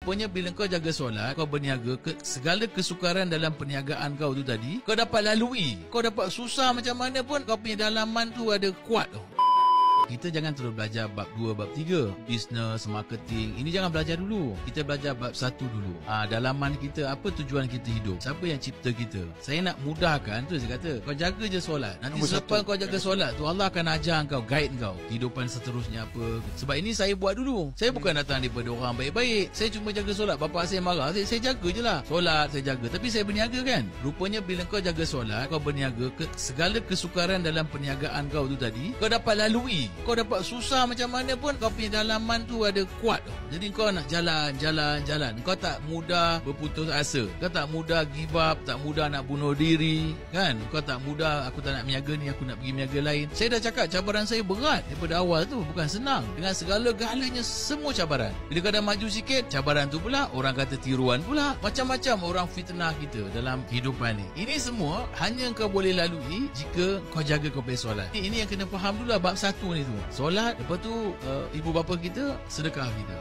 Pokoknya bila kau jaga solat, kau berniaga, segala kesukaran dalam perniagaan kau tu tadi, kau dapat lalui. Kau dapat susah macam mana pun, kau punya dalaman tu ada kuat tu. Kita jangan terus belajar bab 2, bab 3, business, marketing. Ini jangan belajar dulu. Kita belajar bab 1 dulu. Dalaman kita, apa tujuan kita hidup? Siapa yang cipta kita? Saya nak mudahkan tu, saya kata, kau jaga je solat. Nanti selepas kau jaga solat tu, Allah akan ajar kau, guide kau. Kehidupan seterusnya apa. Sebab ini saya buat dulu. Saya bukan datang daripada orang baik-baik. Saya cuma jaga solat. Bapa saya marah, saya jaga je lah. Solat saya jaga. Tapi saya berniaga kan. Rupanya bila kau jaga solat, kau berniaga, segala kesukaran dalam perniagaan kau tu tadi, kau dapat lalui. Kau dapat susah macam mana pun, kau punya dalaman tu ada kuat. Jadi kau nak jalan. Kau tak mudah berputus asa. Kau tak mudah give up, tak mudah nak bunuh diri, kan? Kau tak mudah, aku tak nak berniaga ni, aku nak pergi berniaga lain. Saya dah cakap cabaran saya berat daripada awal tu, bukan senang. Dengan segala-galanya semua cabaran. Bila kau dah maju sikit, cabaran tu pula orang kata tiruan pula. Macam-macam orang fitnah kita dalam kehidupan ni. Ini semua hanya kau boleh lalui jika kau jaga kau punya solat. Ini yang kena faham dulu lah, bab 1 ni tu. Solat, lepas tu ibu bapa kita sedekah kita.